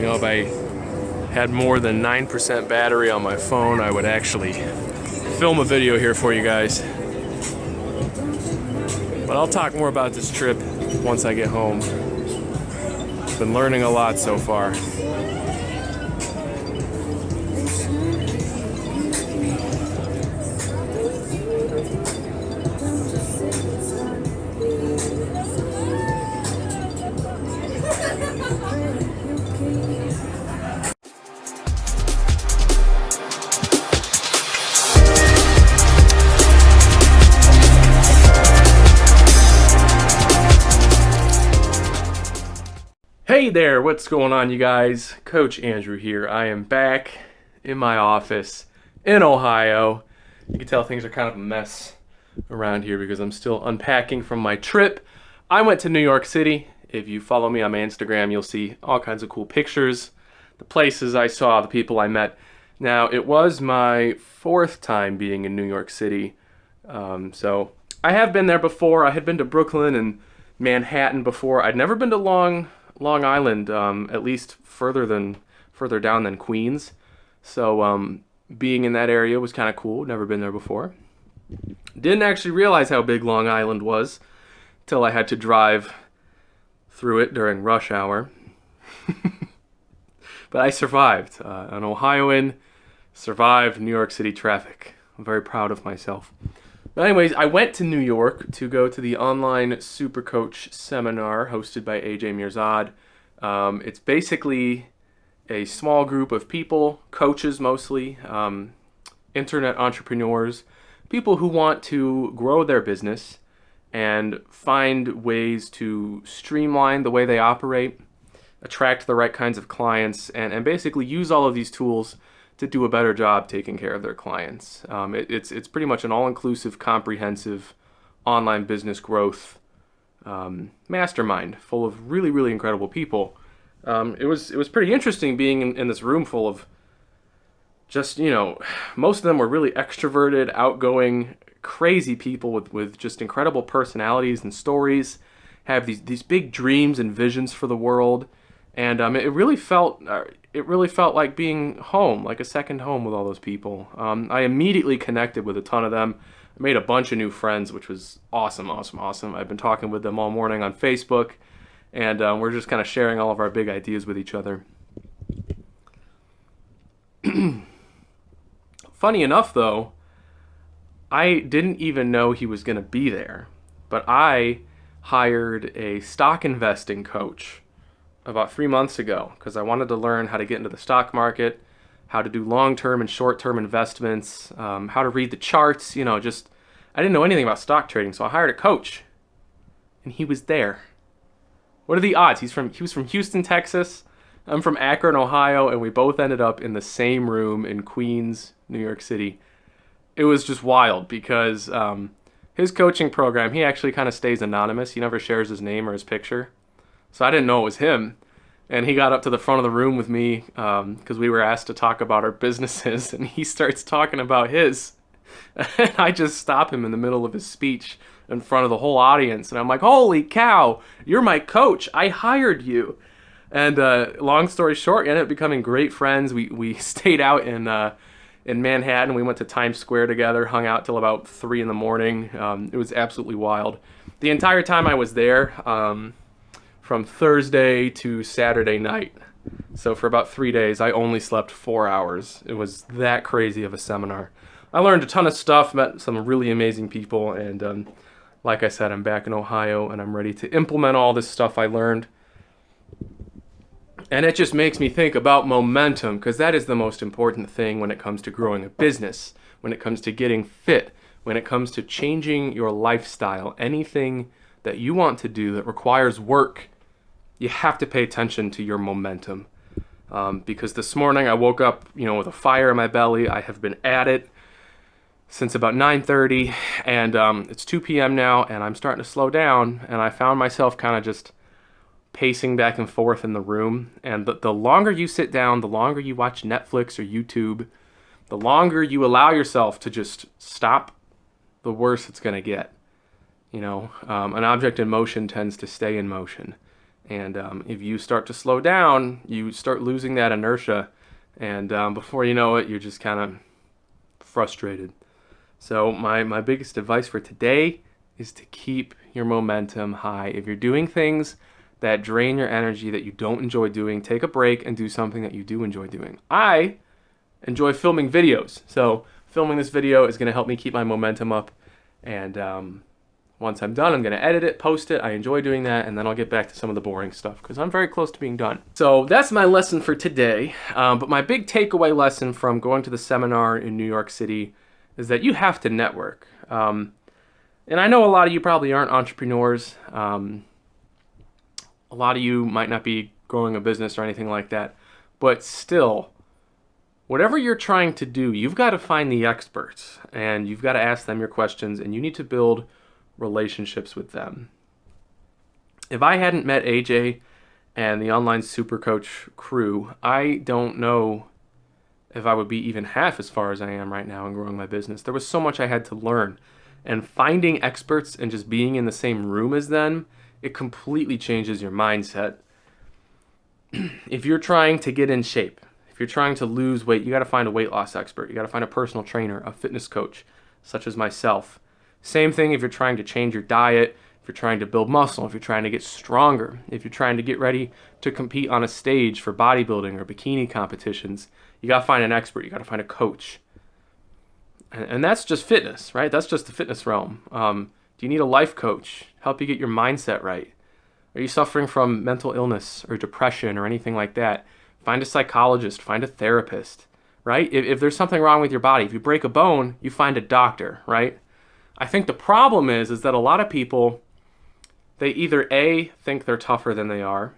If I had more than 9% battery on my phone, I would actually film a video here for you guys. But I'll talk more about this trip once I get home. Been learning a lot so far. Hey there, what's going on, you guys? Coach Andrew here. I am back in my office in Ohio. You can tell things are kind of a mess around here because I'm still unpacking from my trip. I went to New York City. If you follow me on my Instagram, you'll see all kinds of cool pictures, the places I saw, the people I met. Now, it was my fourth time being in New York City. So I have been there before. I had been to Brooklyn and Manhattan before. I'd never been to Long Island, at least further down than Queens. So being in that area was kind of cool. Never been there before. Didn't actually realize how big Long Island was till I had to drive through it during rush hour. But I survived. An Ohioan survived New York City traffic. I'm very proud of myself. But anyways, I went to New York to go to the online Super Coach seminar hosted by AJ Mirzad. It's basically a small group of people, coaches mostly, internet entrepreneurs, people who want to grow their business and find ways to streamline the way they operate, attract the right kinds of clients, and basically use all of these tools to do a better job taking care of their clients. It's pretty much an all-inclusive, comprehensive online business growth mastermind full of really, really incredible people. It was pretty interesting being in this room full of just, most of them were really extroverted, outgoing, crazy people with just incredible personalities and stories, have these big dreams and visions for the world. And it really felt like being home, like a second home with all those people. I immediately connected with a ton of them. I made a bunch of new friends, which was awesome. I've been talking with them all morning on Facebook, and we're just kind of sharing all of our big ideas with each other. Funny enough, though, I didn't even know he was going to be there, but I hired a stock investing coach about 3 months ago because I wanted to learn how to get into the stock market, how to do long-term and short-term investments, how to read the charts, I didn't know anything about stock trading, so I hired a coach, and he was there. What are the odds? He was from Houston, Texas. I'm from Akron, Ohio, and we both ended up in the same room in Queens, New York City. It was just wild because his coaching program, he actually kind of stays anonymous. He never shares his name or his picture. So I didn't know it was him. And he got up to the front of the room with me because we were asked to talk about our businesses. And he starts talking about his. And I just stop him in the middle of his speech in front of the whole audience. And I'm like, holy cow, you're my coach. I hired you. And long story short, we ended up becoming great friends. We stayed out in Manhattan. We went to Times Square together, hung out till about 3 in the morning. It was absolutely wild. The entire time I was there, from Thursday to Saturday night. So for about 3 days, I only slept 4 hours. It was that crazy of a seminar. I learned a ton of stuff, met some really amazing people, and like I said, I'm back in Ohio, and I'm ready to implement all this stuff I learned. And it just makes me think about momentum, because that is the most important thing when it comes to growing a business, when it comes to getting fit, when it comes to changing your lifestyle, anything that you want to do that requires work. You have to pay attention to your momentum. Because this morning I woke up, with a fire in my belly. I have been at it since about 9:30, and it's 2 p.m. now, and I'm starting to slow down, and I found myself kind of just pacing back and forth in the room. And the longer you sit down, the longer you watch Netflix or YouTube, the longer you allow yourself to just stop, the worse it's going to get. An object in motion tends to stay in motion. And if you start to slow down, you start losing that inertia. And before you know it, you're just kind of frustrated. So my biggest advice for today is to keep your momentum high. If you're doing things that drain your energy, that you don't enjoy doing, take a break and do something that you do enjoy doing. I enjoy filming videos. So filming this video is going to help me keep my momentum up. And once I'm done, I'm going to edit it, post it. I enjoy doing that, and then I'll get back to some of the boring stuff because I'm very close to being done. So that's my lesson for today. But my big takeaway lesson from going to the seminar in New York City is that you have to network. And I know a lot of you probably aren't entrepreneurs. A lot of you might not be growing a business or anything like that. But still, whatever you're trying to do, you've got to find the experts, and you've got to ask them your questions, and you need to build relationships with them. If I hadn't met AJ and the online super coach crew, I don't know if I would be even half as far as I am right now in growing my business. There was so much I had to learn, and finding experts and just being in the same room as them, it completely changes your mindset. If you're trying to get in shape, if you're trying to lose weight, you got to find a weight loss expert. You got to find a personal trainer, a fitness coach, such as myself. Same thing if you're trying to change your diet, if you're trying to build muscle, if you're trying to get stronger, if you're trying to get ready to compete on a stage for bodybuilding or bikini competitions, you got to find an expert, you got to find a coach. And that's just fitness, right? That's just the fitness realm. Do you need a life coach? Help you get your mindset right? Are you suffering from mental illness or depression or anything like that? Find a psychologist, find a therapist, right? If there's something wrong with your body, if you break a bone, you find a doctor, right? I think the problem is that a lot of people, they either A, think they're tougher than they are,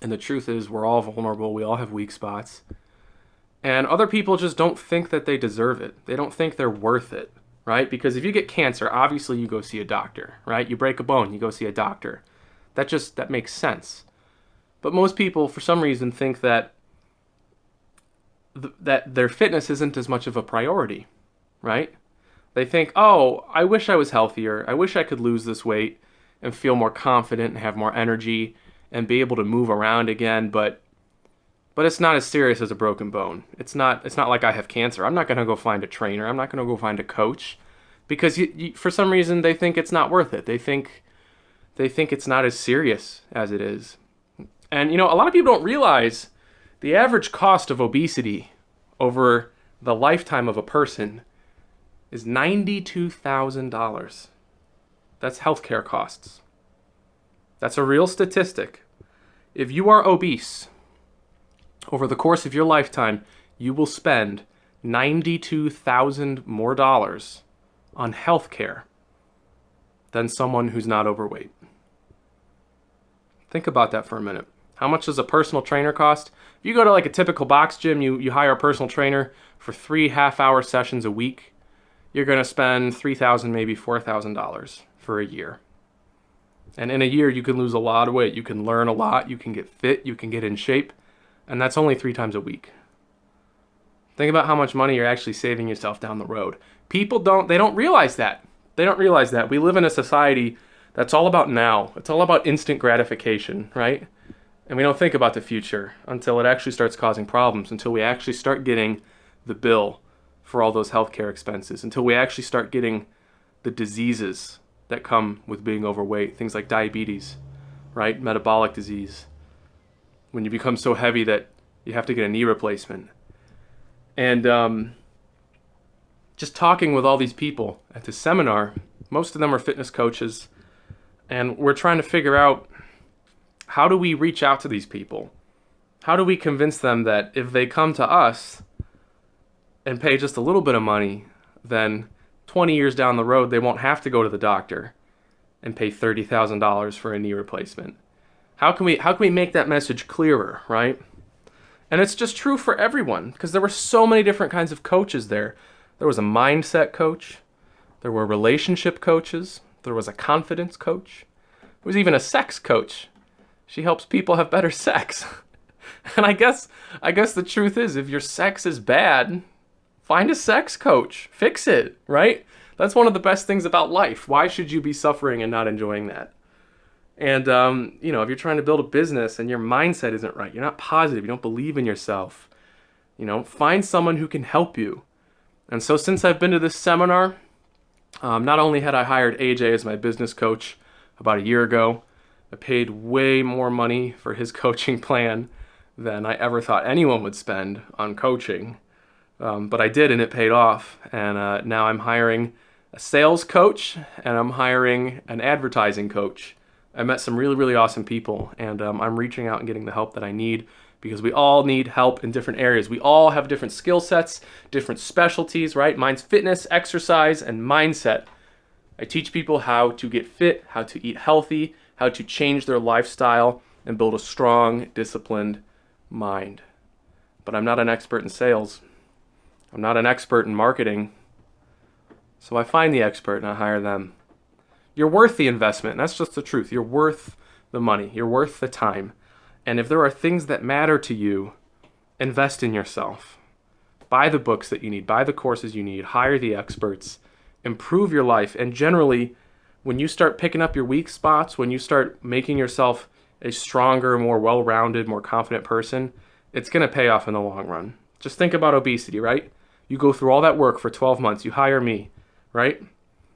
and the truth is we're all vulnerable, we all have weak spots, and other people just don't think that they deserve it. They don't think they're worth it, right? Because if you get cancer, obviously you go see a doctor, right? You break a bone, you go see a doctor. That makes sense. But most people, for some reason, think that that their fitness isn't as much of a priority, right? They think, oh, I wish I was healthier. I wish I could lose this weight and feel more confident and have more energy and be able to move around again. But it's not as serious as a broken bone. It's not like I have cancer. I'm not going to go find a trainer. I'm not going to go find a coach because for some reason they think it's not worth it. They think it's not as serious as it is. And a lot of people don't realize the average cost of obesity over the lifetime of a person is $92,000. That's healthcare costs. That's a real statistic. If you are obese, over the course of your lifetime, you will spend $92,000 more dollars on healthcare than someone who's not overweight. Think about that for a minute. How much does a personal trainer cost? If you go to like a typical box gym, you hire a personal trainer for 3 half-hour sessions a week, you're going to spend $3,000, maybe $4,000 for a year. And in a year, you can lose a lot of weight. You can learn a lot. You can get fit. You can get in shape. And that's only 3 times a week. Think about how much money you're actually saving yourself down the road. People don't realize that. They don't realize that. We live in a society that's all about now. It's all about instant gratification, right? And we don't think about the future until it actually starts causing problems, until we actually start getting the bill for all those healthcare expenses, until we actually start getting the diseases that come with being overweight, things like diabetes, right? Metabolic disease. When you become so heavy that you have to get a knee replacement. And just talking with all these people at this seminar, most of them are fitness coaches, and we're trying to figure out, how do we reach out to these people? How do we convince them that if they come to us and pay just a little bit of money, then 20 years down the road, they won't have to go to the doctor and pay $30,000 for a knee replacement? How can we make that message clearer, right? And it's just true for everyone, because there were so many different kinds of coaches there. There was a mindset coach. There were relationship coaches. There was a confidence coach. There was even a sex coach. She helps people have better sex. And I guess the truth is, if your sex is bad, find a sex coach. Fix it, right? That's one of the best things about life. Why should you be suffering and not enjoying that? And, you know, if you're trying to build a business and your mindset isn't right, you're not positive, you don't believe in yourself, you know, find someone who can help you. And so since I've been to this seminar, not only had I hired AJ as my business coach about a year ago, I paid way more money for his coaching plan than I ever thought anyone would spend on coaching. But I did, and it paid off. And now I'm hiring a sales coach, and I'm hiring an advertising coach. I met some really, really awesome people, and I'm reaching out and getting the help that I need, because we all need help in different areas. We all have different skill sets, different specialties, right? Mine's fitness, exercise, and mindset. I teach people how to get fit, how to eat healthy, how to change their lifestyle, and build a strong, disciplined mind. But I'm not an expert in sales. I'm not an expert in marketing. So I find the expert and I hire them. You're worth the investment, and that's just the truth. You're worth the money. You're worth the time. And if there are things that matter to you, invest in yourself. Buy the books that you need. Buy the courses you need. Hire the experts. Improve your life. And generally, when you start picking up your weak spots, when you start making yourself a stronger, more well-rounded, more confident person, it's going to pay off in the long run. Just think about obesity, right? You go through all that work for 12 months. You hire me, right?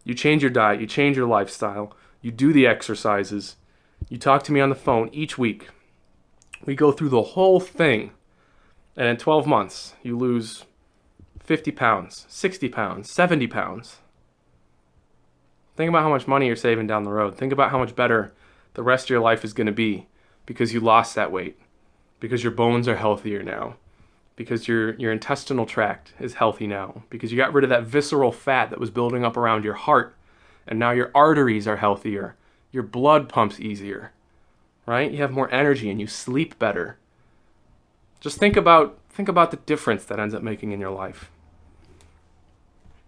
You change your diet. You change your lifestyle. You do the exercises. You talk to me on the phone each week. We go through the whole thing. And in 12 months, you lose 50 pounds, 60 pounds, 70 pounds. Think about how much money you're saving down the road. Think about how much better the rest of your life is going to be because you lost that weight, because your bones are healthier now, because your intestinal tract is healthy now, because you got rid of that visceral fat that was building up around your heart, and now your arteries are healthier. Your blood pumps easier, right? You have more energy and you sleep better. Just think about the difference that ends up making in your life.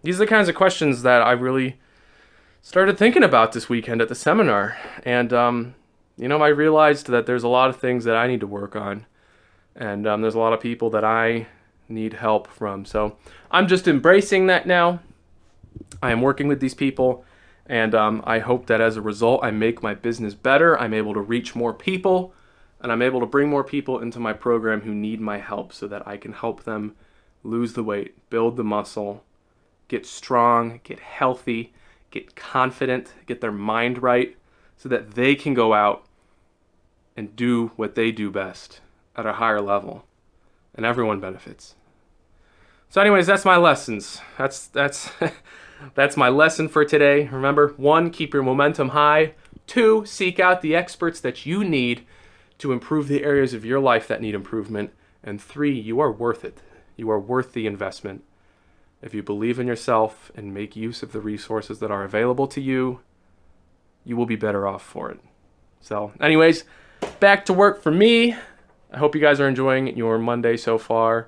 These are the kinds of questions that I really started thinking about this weekend at the seminar. And, you know, I realized that there's a lot of things that I need to work on. And there's a lot of people that I need help from. So I'm just embracing that now. I am working with these people. And I hope that as a result, I make my business better. I'm able to reach more people. And I'm able to bring more people into my program who need my help so that I can help them lose the weight, build the muscle, get strong, get healthy, get confident, get their mind right so that they can go out and do what they do best at a higher level. And everyone benefits. So anyways, that's my lessons. That's that's my lesson for today. Remember, 1, keep your momentum high. 2, seek out the experts that you need to improve the areas of your life that need improvement. And 3, you are worth it. You are worth the investment. If you believe in yourself and make use of the resources that are available to you, you will be better off for it. So anyways, back to work for me. I hope you guys are enjoying your Monday so far.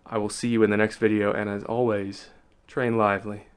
I will see you in the next video. And as always, train lively.